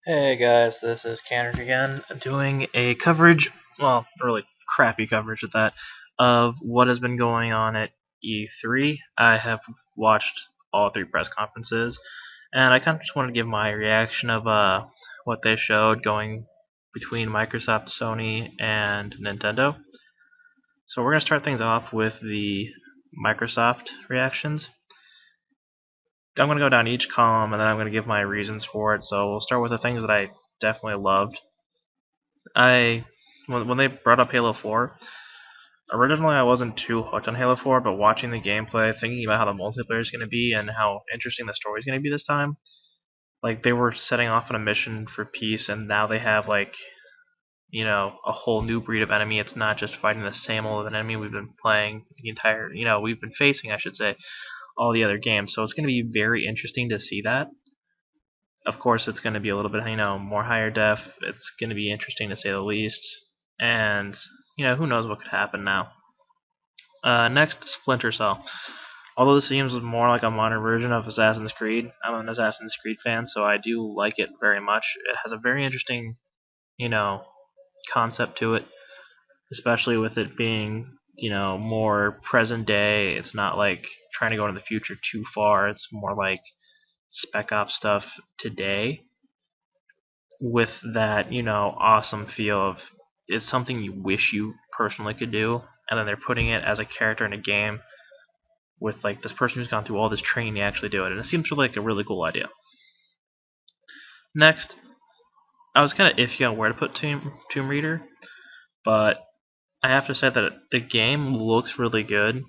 Hey guys, this is Kanrik again, doing a coverage, well, really crappy coverage at that, of what has been going on at E3. I have watched all three press conferences, and I kind of just want to give my reaction of what they showed going between Microsoft, Sony, and Nintendo. So we're going to start things off with the Microsoft reactions. I'm going to go down each column, and then I'm going to give my reasons for it. So we'll start with the things that I definitely loved. I when they brought up Halo 4, originally I wasn't too hooked on Halo 4, but watching the gameplay, thinking about how the multiplayer is going to be and how interesting the story is going to be this time, like they were setting off on a mission for peace, and now they have a whole new breed of enemy. It's not just fighting the same old enemy we've been playing the entire, we've been facing, I should say, all the other games. So it's going to be very interesting to see that. Of course, it's going to be a little bit, more higher def. It's going to be interesting to say the least. And, who knows what could happen now. Next, Splinter Cell. Although this seems more like a modern version of Assassin's Creed, I'm an Assassin's Creed fan, so I do like it very much. It has a very interesting, you know, concept to it, especially with it being, more present day. It's not like trying to go into the future too far. It's more like Spec Ops stuff today with that, awesome feel of it's something you wish you personally could do, and then they're putting it as a character in a game with like this person who's gone through all this training to actually do it, and it seems like a really cool idea. Next, I was kind of iffy on where to put Tomb Raider, but I have to say that the game looks really good.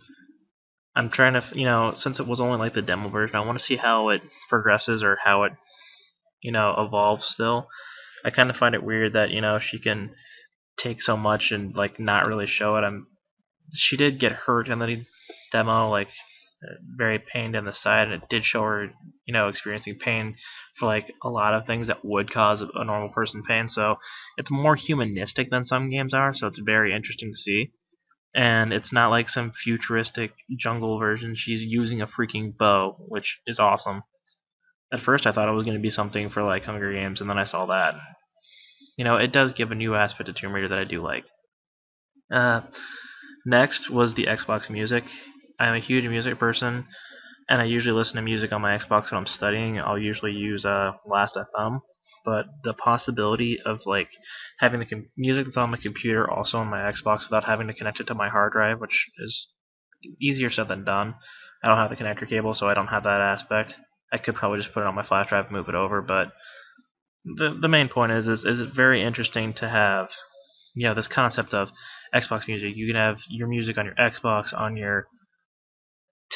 I'm trying to, since it was only like the demo version, I want to see how it progresses or how it, evolves still. I kind of find it weird that, she can take so much and like not really show it. She did get hurt in the demo, like very pained in the side, and it did show her, experiencing pain for like a lot of things that would cause a normal person pain. So it's more humanistic than some games are. So it's very interesting to see. And it's not like some futuristic jungle version. She's using a freaking bow, which is awesome. At first, I thought it was going to be something for like Hunger Games, and then I saw that. It does give a new aspect to Tomb Raider that I do like. Uh, Next was the Xbox Music. I'm a huge music person, and I usually listen to music on my Xbox when I'm studying. I'll usually use Last.fm, but the possibility of like having the music that's on my computer also on my Xbox without having to connect it to my hard drive, which is easier said than done. I don't have the connector cable, so I don't have that aspect. I could probably just put it on my flash drive and move it over, but the main point is it's very interesting to have this concept of Xbox Music. You can have your music on your Xbox, on your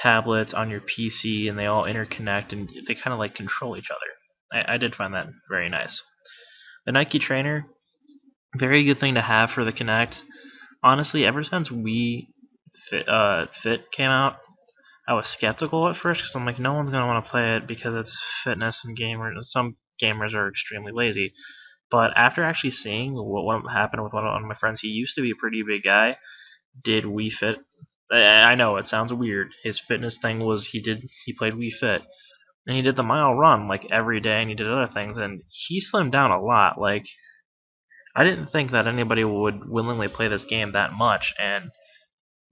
tablets, on your PC, and they all interconnect and they kind of like control each other. I did find that very nice. The Nike Trainer, very good thing to have for the Kinect. Honestly, ever since Fit came out, I was skeptical at first because I'm like, no one's gonna want to play it because it's fitness and gamers. Some gamers are extremely lazy. But after actually seeing what happened with one of my friends, he used to be a pretty big guy. Did Wii Fit? I know it sounds weird. His fitness thing was he played Wii Fit, and he did the mile run like every day, and he did other things, and he slimmed down a lot. Like I didn't think that anybody would willingly play this game that much, and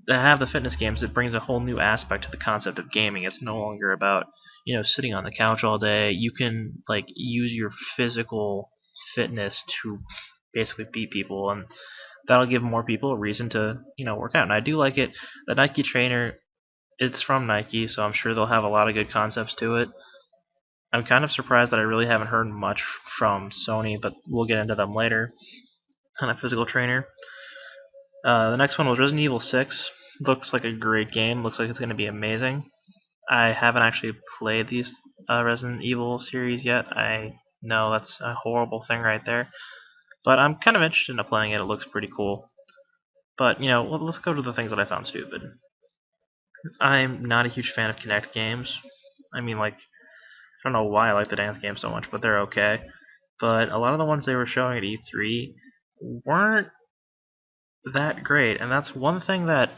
to have the fitness games, it brings a whole new aspect to the concept of gaming. It's no longer about sitting on the couch all day. You can like use your physical fitness to basically beat people, and that'll give more people a reason to work out. And I do like it. The Nike trainer, it's from Nike, so I'm sure they'll have a lot of good concepts to it. I'm kind of surprised that I really haven't heard much from Sony, but we'll get into them later. On a physical trainer. The next one was Resident Evil 6. Looks like a great game. Looks like it's going to be amazing. I haven't actually played these Resident Evil series yet. I know that's a horrible thing right there. But I'm kind of interested in playing it. It looks pretty cool. But, let's go to the things that I found stupid. I'm not a huge fan of Kinect games. I mean, like, I don't know why I like the dance games so much, but they're okay. But a lot of the ones they were showing at E3 weren't that great, and that's one thing that.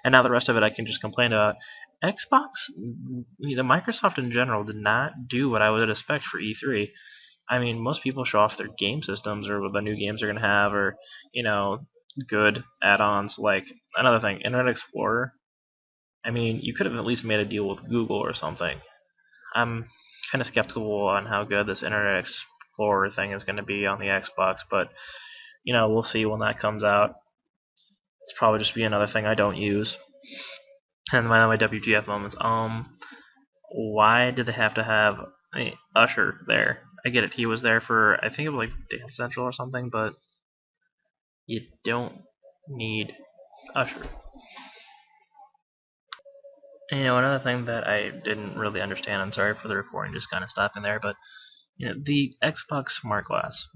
And now the rest of it I can just complain about. Xbox, Microsoft in general, did not do what I would expect for E3. I mean, most people show off their game systems or what the new games they're gonna have, or you know, good add-ons. Like another thing, Internet Explorer. I mean, you could have at least made a deal with Google or something. I'm kind of skeptical on how good this Internet Explorer thing is going to be on the Xbox, but we'll see when that comes out. It's probably just be another thing I don't use. And my WTF moments. Why did they have to have Usher there? I get it. He was there for I think it was like Dance Central or something, but you don't need Usher. And another thing that I didn't really understand. I'm sorry for the recording just kind of stopping there, but the Xbox Smart Glass,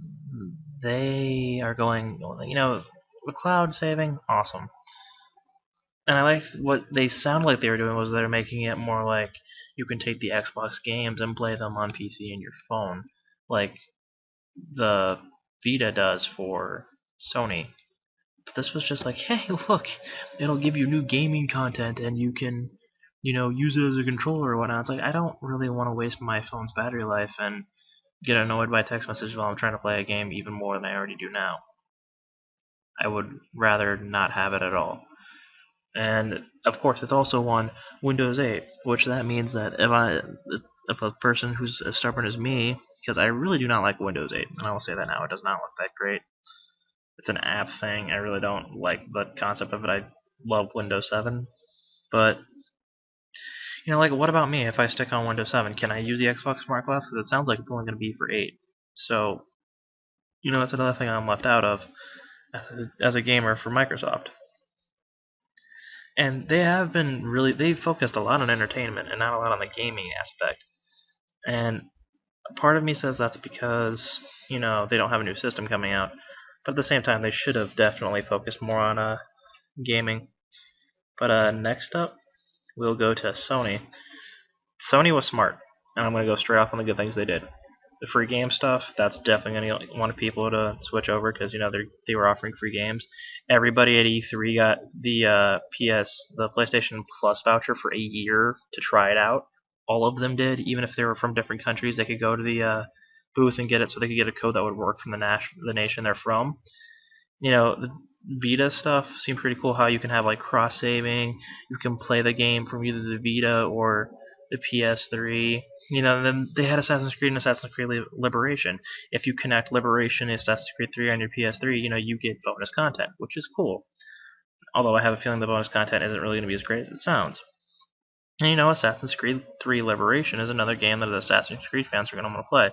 they are going. The cloud saving, awesome. And I like what they sound like they were doing was they're making it more like you can take the Xbox games and play them on PC and your phone, like the Vita does for Sony. But this was just like, hey, look, it'll give you new gaming content and you can, use it as a controller or whatnot. It's like I don't really want to waste my phone's battery life and get annoyed by text messages while I'm trying to play a game even more than I already do now. I would rather not have it at all. And of course, it's also on Windows 8, which that means that if a person who's as stubborn as me, because I really do not like Windows 8, and I will say that now, it does not look that great. It's an app thing. I really don't like the concept of it. I love Windows 7, but like what about me? If I stick on Windows 7, can I use the Xbox Smart Glass? Because it sounds like it's only going to be for 8. So that's another thing I'm left out of as a gamer for Microsoft. And they've focused a lot on entertainment and not a lot on the gaming aspect. And part of me says that's because, they don't have a new system coming out. But at the same time, they should have definitely focused more on gaming. But next up, we'll go to Sony. Sony was smart, and I'm going to go straight off on the good things they did. The free game stuff, that's definitely going to want people to switch over because they were offering free games. Everybody at E3 got the PlayStation Plus voucher for a year to try it out. All of them did, even if they were from different countries. They could go to the booth and get it, so they could get a code that would work from the nation they're from. The Vita stuff seemed pretty cool. How you can have like cross saving, you can play the game from either the Vita or the PS3. Then they had Assassin's Creed and Assassin's Creed Liberation. If you connect Liberation and Assassin's Creed 3 on your PS3, you get bonus content, which is cool. Although I have a feeling the bonus content isn't really going to be as great as it sounds. And Assassin's Creed 3 Liberation is another game that the Assassin's Creed fans are going to want to play.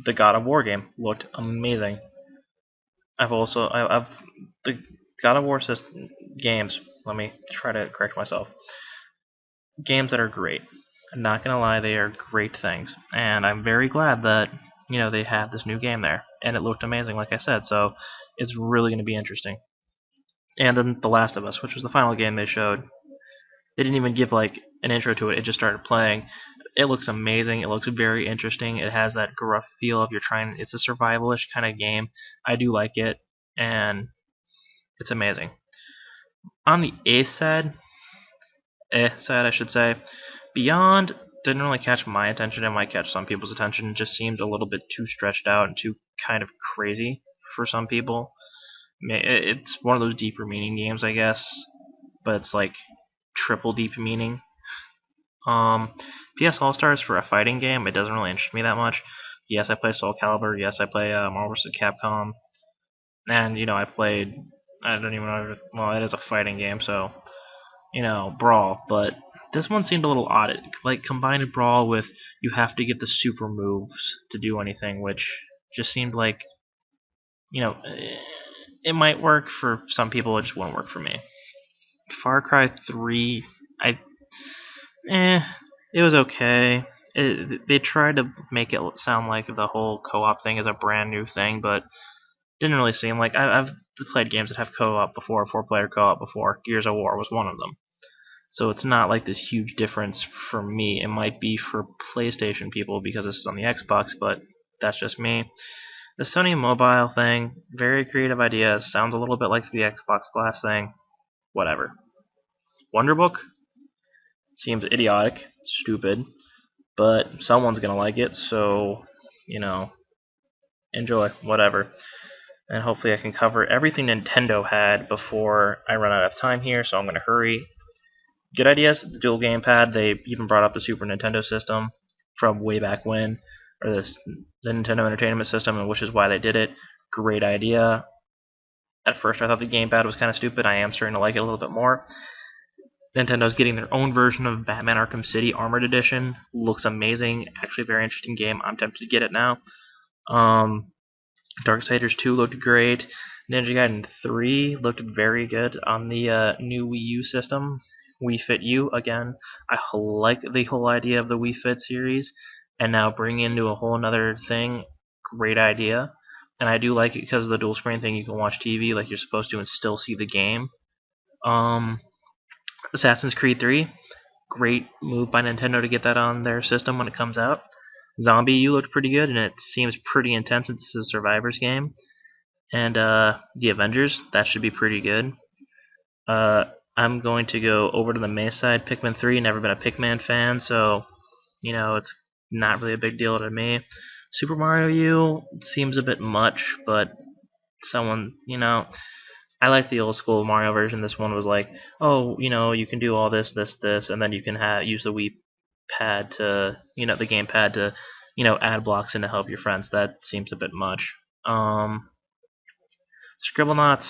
The God of War game looked amazing. I've the God of War games. Let me try to correct myself. Games that are great. I'm not gonna lie, they are great things, and I'm very glad that they have this new game there, and it looked amazing, like I said. So it's really gonna be interesting. And then The Last of Us, which was the final game they showed, they didn't even give like an intro to it. It just started playing. It looks amazing. It looks very interesting. It has that gruff feel of it's a survivalish kind of game. I do like it, and it's amazing. On the side, I should say, Beyond didn't really catch my attention. It might catch some people's attention. It just seemed a little bit too stretched out and too kind of crazy for some people. It's one of those deeper meaning games, I guess, but it's like triple deep meaning. PS All Stars for a fighting game, it doesn't really interest me that much. Yes, I play Soul Calibur. Yes, I play Marvel vs. Capcom. And, I played, I don't even know, well, it is a fighting game, so, Brawl. But this one seemed a little odd. It, like, combined Brawl with you have to get the super moves to do anything, which just seemed like, it might work for some people, it just won't work for me. Far Cry 3, it was okay. They tried to make it sound like the whole co-op thing is a brand new thing, but didn't really seem like. I've played games that have co-op before, 4-player co-op before. Gears of War was one of them. So it's not like this huge difference for me. It might be for PlayStation people because this is on the Xbox, but that's just me. The Sony mobile thing, very creative idea. Sounds a little bit like the Xbox Glass thing. Whatever. Wonderbook seems idiotic, stupid, but someone's gonna like it, so enjoy, whatever. And hopefully I can cover everything Nintendo had before I run out of time here, so I'm going to hurry. Good ideas, the dual gamepad. They even brought up the Super Nintendo system from way back when, or the Nintendo Entertainment System, and which is why they did it. Great idea. At first I thought the gamepad was kind of stupid. I am starting to like it a little bit more. Nintendo's getting their own version of Batman Arkham City Armored Edition. Looks amazing. Actually, a very interesting game. I'm tempted to get it now. Darksiders 2 looked great. Ninja Gaiden 3 looked very good on the new Wii U system. Wii Fit U, again. I like the whole idea of the Wii Fit series, and now bringing into a whole another thing, great idea. And I do like it because of the dual screen thing. You can watch TV like you're supposed to and still see the game. Assassin's Creed 3, great move by Nintendo to get that on their system when it comes out. Zombie U looked pretty good, and it seems pretty intense. It's a Survivors game. And the Avengers, that should be pretty good. I'm going to go over to the May side. Pikmin 3, never been a Pikmin fan, so, it's not really a big deal to me. Super Mario U seems a bit much, but I like the old school Mario version. This one was like, oh, you can do all this, this, and then you can use the Wii pad to, the gamepad to, add blocks in to help your friends. That seems a bit much. Scribblenauts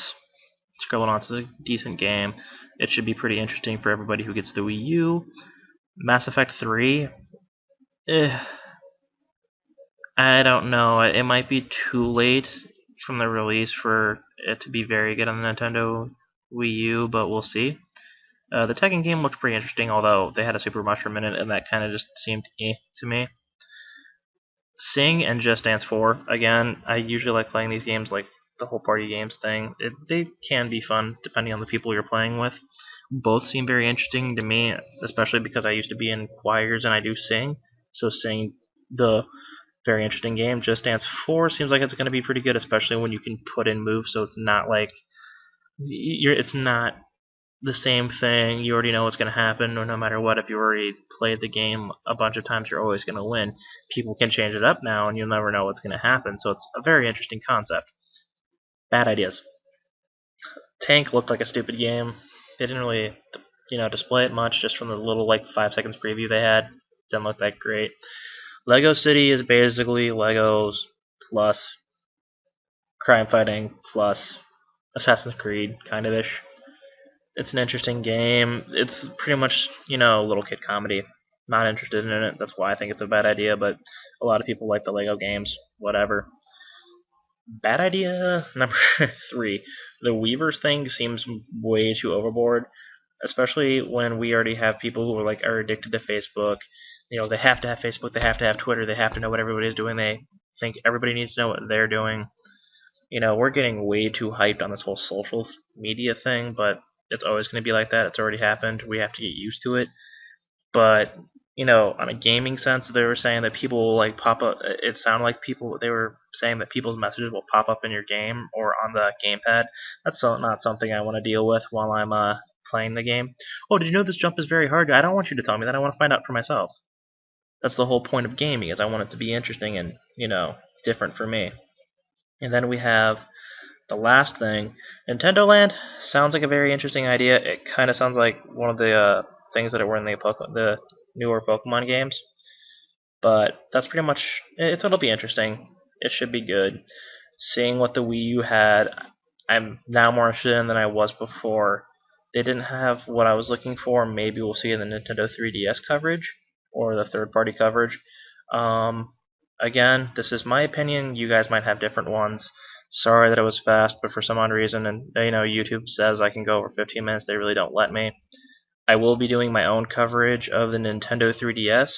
is a decent game. It should be pretty interesting for everybody who gets the Wii U. Mass Effect 3, I don't know. It might be too late from the release for it to be very good on the Nintendo Wii U, but we'll see. The Tekken game looked pretty interesting, although they had a super mushroom in it, and that kind of just seemed to me. Sing and Just Dance 4, again, I usually like playing these games like the whole party games thing. They can be fun depending on the people you're playing with. Both seem very interesting to me, especially because I used to be in choirs and I do sing. So sing the very interesting game. Just Dance 4 seems like it's going to be pretty good, especially when you can put in moves, so it's not like it's not the same thing. You already know what's going to happen, or no matter what, if you already played the game a bunch of times, you're always going to win. People can change it up now, and you'll never know what's going to happen, so it's a very interesting concept. Bad ideas. Tank looked like a stupid game. They didn't really, display it much, just from the little 5 seconds preview they had. Didn't look that great. Lego City is basically Legos plus crime fighting plus Assassin's Creed, kind of ish. It's an interesting game. It's pretty much, a little kid comedy. Not interested in it. That's why I think it's a bad idea, but a lot of people like the Lego games. Whatever. Bad idea number 3. The Weavers thing seems way too overboard, especially when we already have people who are addicted to Facebook. They have to have Facebook, they have to have Twitter, they have to know what everybody's doing. They think everybody needs to know what they're doing. We're getting way too hyped on this whole social media thing, but it's always going to be like that. It's already happened. We have to get used to it. But, on a gaming sense, they were saying that people will pop up. It sounded like they were saying that people's messages will pop up in your game or on the gamepad. That's not something I want to deal with while I'm playing the game. Oh, did you know this jump is very hard? I don't want you to tell me that. I want to find out for myself. That's the whole point of gaming, is I want it to be interesting and, different for me. And then we have the last thing. Nintendo Land sounds like a very interesting idea. It kind of sounds like one of the things that were in the newer Pokemon games. But that's pretty much it. It'll be interesting. It should be good. Seeing what the Wii U had, I'm now more interested in than I was before. They didn't have what I was looking for. Maybe we'll see in the Nintendo 3DS coverage or the third-party coverage. Again, this is my opinion. You guys might have different ones. Sorry that it was fast, but for some odd reason, and YouTube says I can go over 15 minutes. They really don't let me. I will be doing my own coverage of the Nintendo 3DS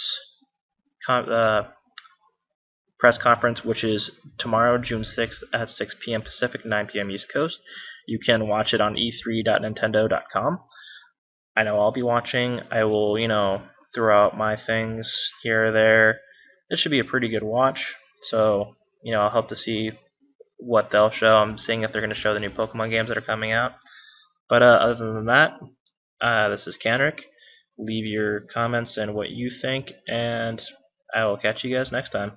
press conference, which is tomorrow, June 6th at 6 p.m. Pacific, 9 p.m. East Coast. You can watch it on e3.nintendo.com. I know I'll be watching. I will, throw out my things here or there. It should be a pretty good watch. So, I'll hope to see what they'll show. I'm seeing if they're going to show the new Pokemon games that are coming out. But other than that, this is Kanrik. Leave your comments and what you think, and I will catch you guys next time.